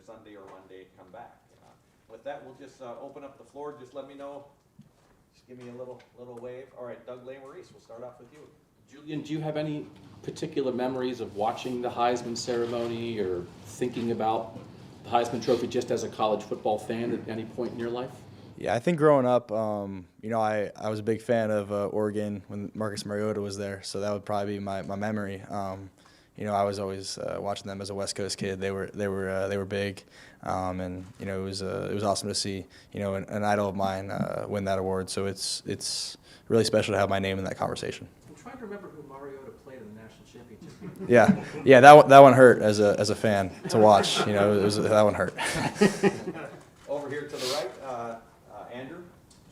Sunday or Monday come back. With that, we'll just open up the floor. Just let me know. Just give me a little wave. All right, Doug Maurice, we'll start off with you. Julian, do you have any particular memories of watching the Heisman ceremony or thinking about the Heisman Trophy just as a college football fan at any point in your life? Yeah, I think growing up, I was a big fan of Oregon when Marcus Mariota was there, so that would probably be my memory. I was always watching them as a West Coast kid. They were big, and it was awesome to see an idol of mine win that award. So it's really special to have my name in that conversation. I'm trying to remember who Mariota played in the national championship. Yeah, that one hurt as a fan to watch. That one hurt. Over here to the right, Andrew.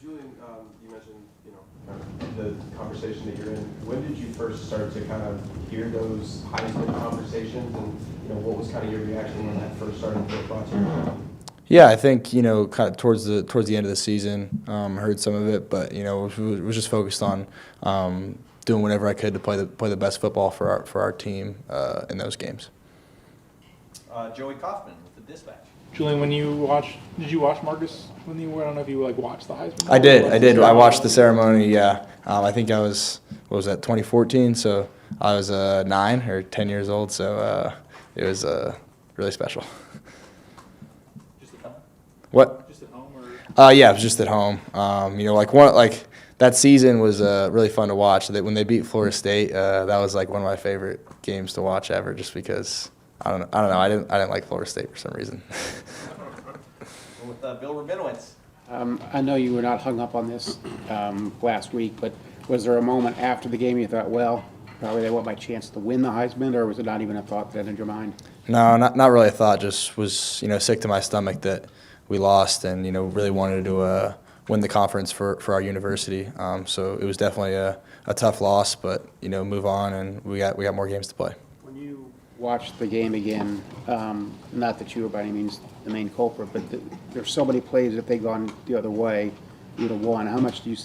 Julian, you mentioned the conversation that you're in. When did you first start to kind of hear those Heisman conversations, and what was kind of your reaction when that first started to get brought to you? Yeah, I think kind of towards the end of the season, heard some of it, but was just focused on doing whatever I could to play the best football for our team in those games. Joey Kaufman with the Dispatch. Julian, did you watch Marcus when you were? I don't know if you watched the Heisman. I did. I watched the ceremony. Yeah, I think I was 2014? So I was 9 or 10 years old. So it was really special. Just at home? What? Just at home, or? Yeah, it was just at home. That season was really fun to watch. That when they beat Florida State, that was one of my favorite games to watch ever. Just because I don't know. I didn't like Florida State for some reason. With Bill Rabinowitz. I know you were not hung up on this last week, but was there a moment after the game you thought, well, probably they want my chance to win the Heisman, or was it not even a thought that entered your mind? No, not really a thought. Just was sick to my stomach that we lost, and really wanted to win the conference for our university. So it was definitely a tough loss, but move on, and we got more games to play. When you watched the game again, not that you were by any means the main culprit, but there's so many plays that they'd gone the other way, you would have won. How much do you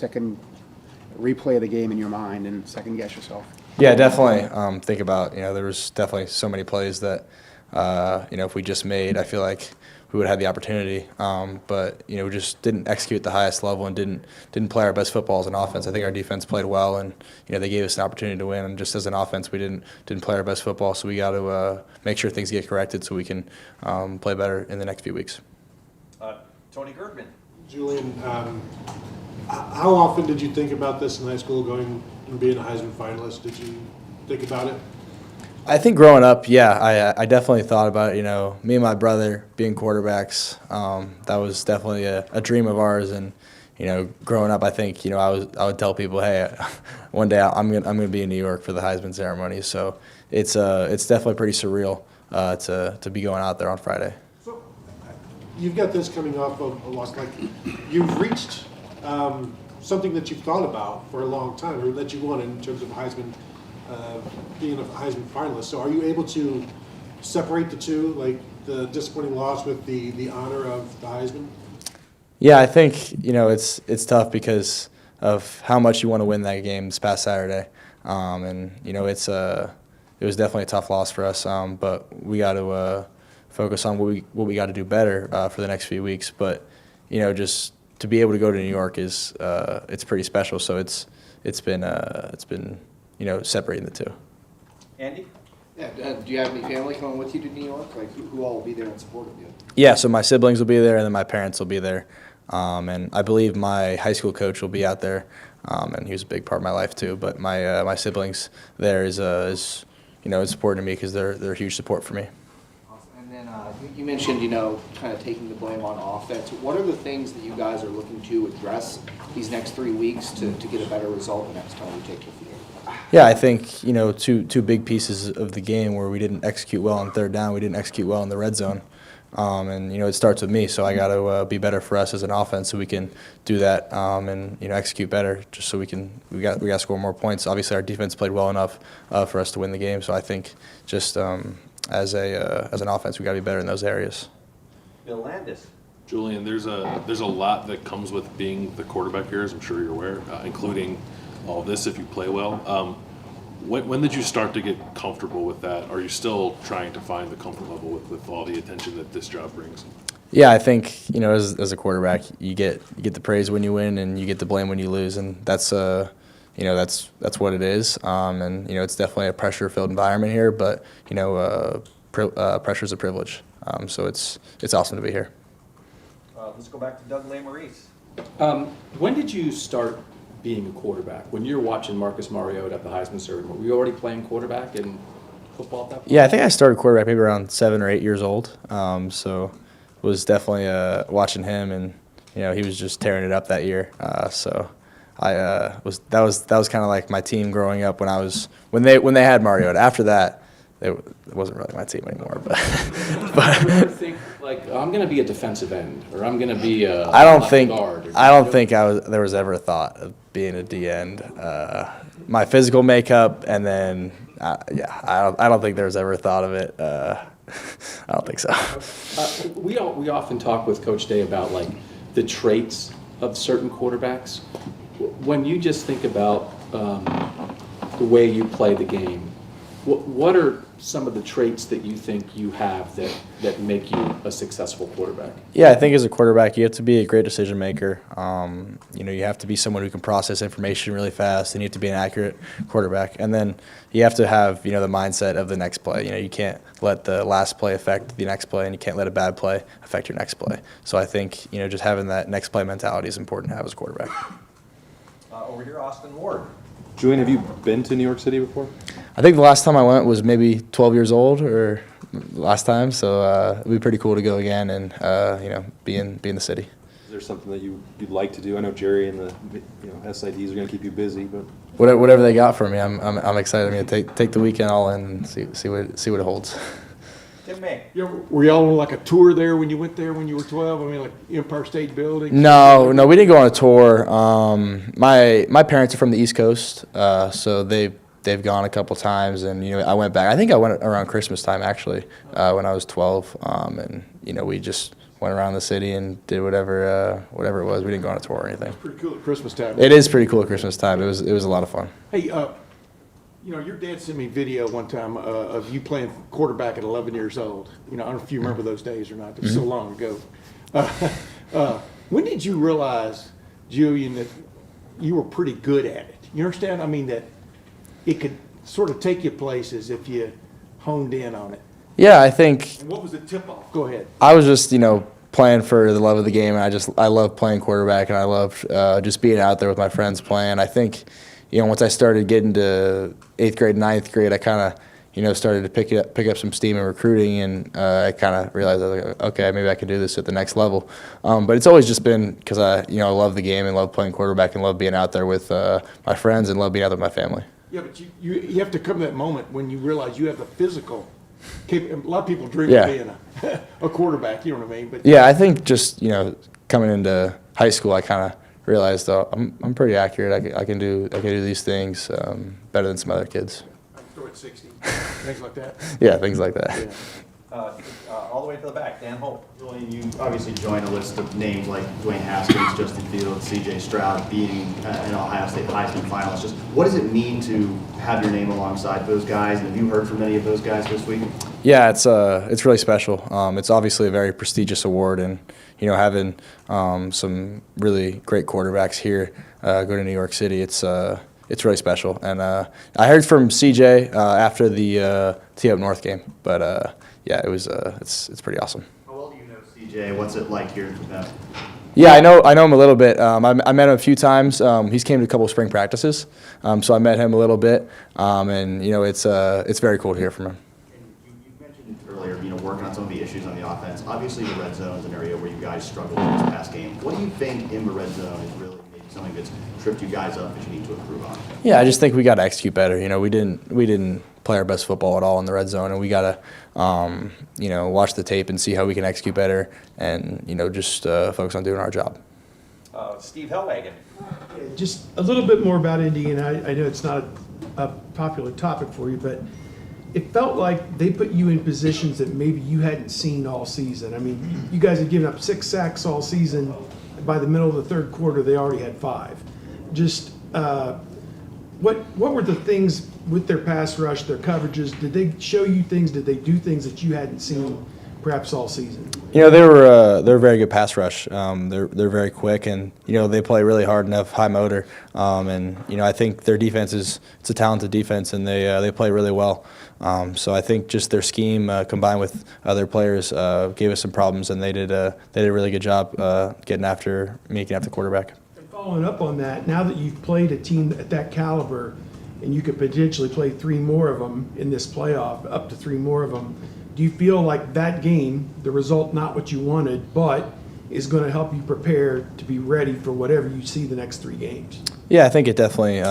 replay the game in your mind and second guess yourself? Yeah, definitely. Think about there was definitely so many plays that if we just made, I feel like we would have had the opportunity. But we just didn't execute at the highest level and didn't play our best football as an offense. I think our defense played well, and they gave us an opportunity to win. And just as an offense, we didn't play our best football. So we got to make sure things get corrected so we can play better in the next few weeks. Tony Gergman. Julian, how often did you think about this in high school, going and being a Heisman finalist? Did you think about it? I think growing up, yeah, I definitely thought about it. Me and my brother being quarterbacks, that was definitely a dream of ours. And growing up, I think I would tell people, hey, one day I'm gonna be in New York for the Heisman ceremony. So it's definitely pretty surreal to be going out there on Friday. So you've got this coming off of a loss. You've reached something that you've thought about for a long time, or that you wanted in terms of Heisman. Being a Heisman finalist, so are you able to separate the two, like the disappointing loss with the honor of the Heisman? Yeah, I think it's tough because of how much you want to win that game this past Saturday, and it was definitely a tough loss for us. But we got to focus on what we got to do better for the next few weeks. But just to be able to go to New York is it's pretty special. So it's been separating the two. Andy? Yeah, do you have any family coming with you to New York? Who all will be there in support of you? Yeah, so my siblings will be there, and then my parents will be there. And I believe my high school coach will be out there, and he was a big part of my life too. But my siblings there is important to me because they're huge support for me. Awesome. And then you mentioned, kind of taking the blame on offense. What are the things that you guys are looking to address these next 3 weeks to get a better result the next time you take the field? Yeah, I think two big pieces of the game where we didn't execute well on third down, we didn't execute well in the red zone, and it starts with me. So I got to be better for us as an offense so we can do that and execute better, just so we got to score more points. Obviously, our defense played well enough for us to win the game. So I think just as an offense, we got to be better in those areas. Bill Landis. Julian, there's a lot that comes with being the quarterback here, as I'm sure you're aware, including all this if you play well. When did you start to get comfortable with that? Are you still trying to find the comfort level with all the attention that this job brings? Yeah, I think as a quarterback, you get the praise when you win, and you get the blame when you lose, and that's that's what it is. And it's definitely a pressure-filled environment here, but pressure is a privilege. So it's awesome to be here. Let's go back to Doug Maurice. When did you start being a quarterback? When you were watching Marcus Mariota at the Heisman ceremony, were you already playing quarterback in football at that point? Yeah, I think I started quarterback maybe around 7 or 8 years old. So was definitely watching him, and he was just tearing it up that year. So that was kind of like my team growing up when they had Mariota. After that, it wasn't really my team anymore. But Did you ever think like I'm going to be a defensive end, or I'm going to be a I don't left think guard? there was ever a thought of being a D end. My physical makeup, and then I don't think there was ever a thought of it. I don't think so. We often talk with Coach Day about like the traits of certain quarterbacks. When you just think about the way you play the game, what are some of the traits that you think you have that make you a successful quarterback? Yeah, I think as a quarterback, you have to be a great decision maker. You have to be someone who can process information really fast, and you have to be an accurate quarterback. And then you have to have the mindset of the next play. You can't let the last play affect the next play, and you can't let a bad play affect your next play. So I think just having that next play mentality is important to have as a quarterback. Over here, Austin Ward. Julian, have you been to New York City before? I think the last time I went was maybe 12 years old, or last time. So it'd be pretty cool to go again and be in the city. Is there something that you'd like to do? I know Jerry and the SIDs are going to keep you busy, but whatever they got for me, I'm excited. I'm going to take the weekend all in and see what it holds. Tim May. Were y'all on like a tour there when you went there when you were 12? I mean, like Empire State Building? No, we didn't go on a tour. My parents are from the East Coast, so they've gone a couple times, and I went back. I think I went around Christmas time actually when I was 12, and we just went around the city and did whatever it was. We didn't go on a tour or anything. It's pretty cool at Christmas time. It is pretty cool at Christmas time. It was a lot of fun. Hey, your dad sent me video one time of you playing quarterback at 11 years old. I don't know if you remember those days or not. It was so long ago. When did you realize, Julian, that you were pretty good at it? You understand? I mean, that it could sort of take you places if you honed in on it. Yeah, I think. And what was the tip-off? Go ahead. I was just playing for the love of the game, and I love playing quarterback, and I loved just being out there with my friends playing. I think once I started getting to 8th grade, 9th grade, I kind of started to pick up some steam in recruiting, and I kind of realized I was like, okay, maybe I could do this at the next level. But it's always just been because I love the game and love playing quarterback and love being out there with my friends and love being out there with my family. Yeah, but you have to come to that moment when you realize you have the physical. A lot of people dream of being a quarterback. You know what I mean? But yeah, I think just coming into high school, I kind of realized I'm pretty accurate. I can do these things better than some other kids. I can throw it 60, things like that. Yeah, things like that. Yeah. All the way to the back, Dan Hope. Julian, you obviously join a list of names like Dwayne Haskins, Justin Fields, C.J. Stroud being an Ohio State Heisman finalist. Just what does it mean to have your name alongside those guys? And have you heard from any of those guys this week? Yeah, it's really special. It's obviously a very prestigious award, and having some really great quarterbacks here go to New York City, it's really special. And I heard from C.J. After the T Up North game, but yeah, it's pretty awesome. How well do you know C.J.? What's it like hearing from him? Yeah, I know him a little bit. I met him a few times. He's came to a couple of spring practices, so I met him a little bit, and it's very cool to hear from him. And you mentioned earlier, working on some of the issues on the offense. Obviously, the red zone is an area where you guys struggled in this past game. What do you think in the red zone is really maybe something that's tripped you guys up that you need to improve on? Yeah, I just think we got to execute better. We didn't play our best football at all in the red zone, and we got to watch the tape and see how we can execute better, and just focus on doing our job. Steve Hellwagen. Just a little bit more about Indiana. I know it's not a popular topic for you, but it felt like they put you in positions that maybe you hadn't seen all season. I mean, you guys had given up 6 sacks all season. By the middle of the third quarter, they already had 5. Just what were the things with their pass rush, their coverages, did they show you things, did they do things that you hadn't seen perhaps all season? You know, they're a very good pass rush. They're very quick, and you know they play really hard and have high motor. And you know I think their defense it's a talented defense, and they play really well. So I think just their scheme combined with other players gave us some problems, and they did a really good job making after the quarterback. And following up on that, now that you've played a team at that caliber, and you could potentially play 3 more of them in this playoff, up to 3 more of them. Do you feel like that game, the result not what you wanted, but is going to help you prepare to be ready for whatever you see the next 3 games? Yeah, I think it definitely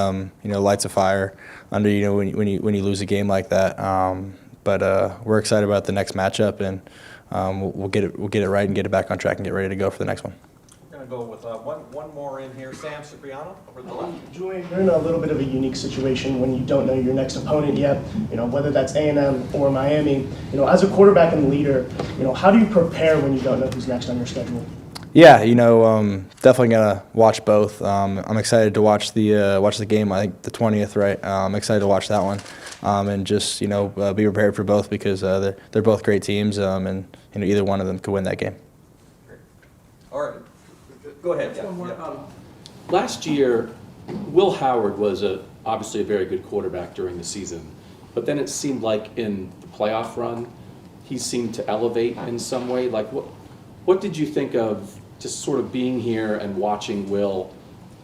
lights a fire under when you lose a game like that. But we're excited about the next matchup, and we'll get it right and get it back on track and get ready to go for the next one. We're going to go with one more in here. Sam Cipriano over to the left. Julian, you're in a little bit of a unique situation when you don't know your next opponent yet, whether that's A&M or Miami. As a quarterback and leader, how do you prepare when you don't know who's next on your schedule? Yeah, definitely gonna watch both. I'm excited to watch the game. I think the 20th, right? I'm excited to watch that one, and just be prepared for both because they're both great teams, and either one of them could win that game. All right, go ahead. Yeah. Last year, Will Howard was obviously a very good quarterback during the season, but then it seemed like in the playoff run, he seemed to elevate in some way. Like, what did you think of just sort of being here and watching Will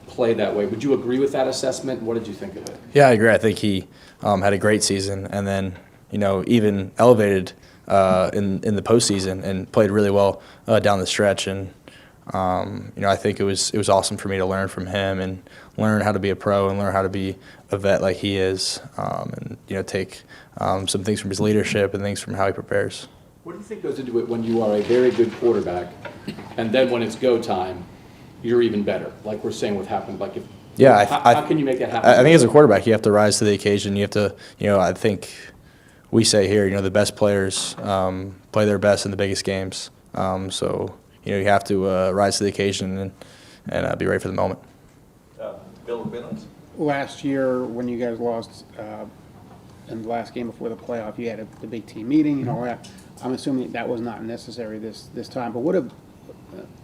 play that way? Would you agree with that assessment? What did you think of it? Yeah, I agree. I think he had a great season, and then even elevated in the postseason and played really well down the stretch. And I think it was awesome for me to learn from him and learn how to be a pro and learn how to be a vet like he is, and take some things from his leadership and things from how he prepares. What do you think goes into it when you are a very good quarterback, and then when it's go time, you're even better? Like we're saying, what happened? Like, how can you make that happen? I think as a quarterback, you have to rise to the occasion. You have to, I think we say here, the best players play their best in the biggest games. So you have to rise to the occasion and be ready for the moment. Bill Billings? Last year, when you guys lost in the last game before the playoff, you had the big team meeting and all that. I'm assuming that was not necessary this time. But what have,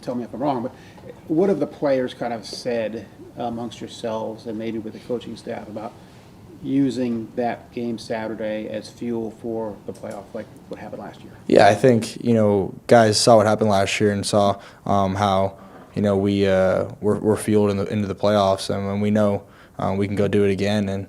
tell me if I'm wrong, but what have the players kind of said amongst yourselves and maybe with the coaching staff about using that game Saturday as fuel for the playoff, like what happened last year? Yeah, I think guys saw what happened last year and saw how we're fueled into the playoffs, and when we know we can go do it again. And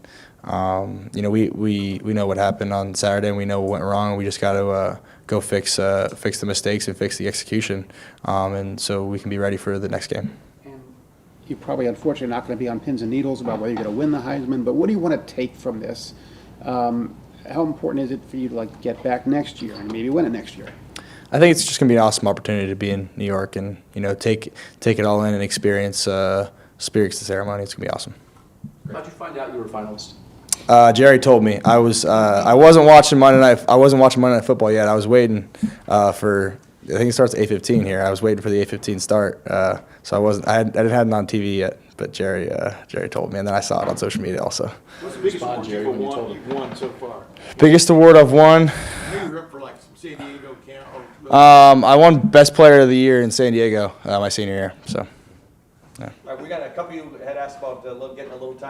we know what happened on Saturday, and we know what went wrong. And we just got to go fix the mistakes and fix the execution, and so we can be ready for the next game. And you're probably, unfortunately, not going to be on pins and needles about whether you're going to win the Heisman, but what do you want to take from this? How important is it for you to get back next year and maybe win it next year? I think it's just going to be an awesome opportunity to be in New York and take it all in and experience the ceremony. It's going to be awesome. How'd you find out you were a finalist? Jerry told me. I wasn't watching Monday Night. I wasn't watching Monday Night Football yet. I was waiting for. I think it starts at 8:15 here. I was waiting for the 8:15 start. So I wasn't. I didn't have it on TV yet. But Jerry told me, and then I saw it on social media also. What's the biggest award you've won so far? Biggest award I've won. Maybe you're up for some San Diego camp. I won Best Player of the Year in San Diego my senior year. So. We got a couple of you had asked about getting a little time.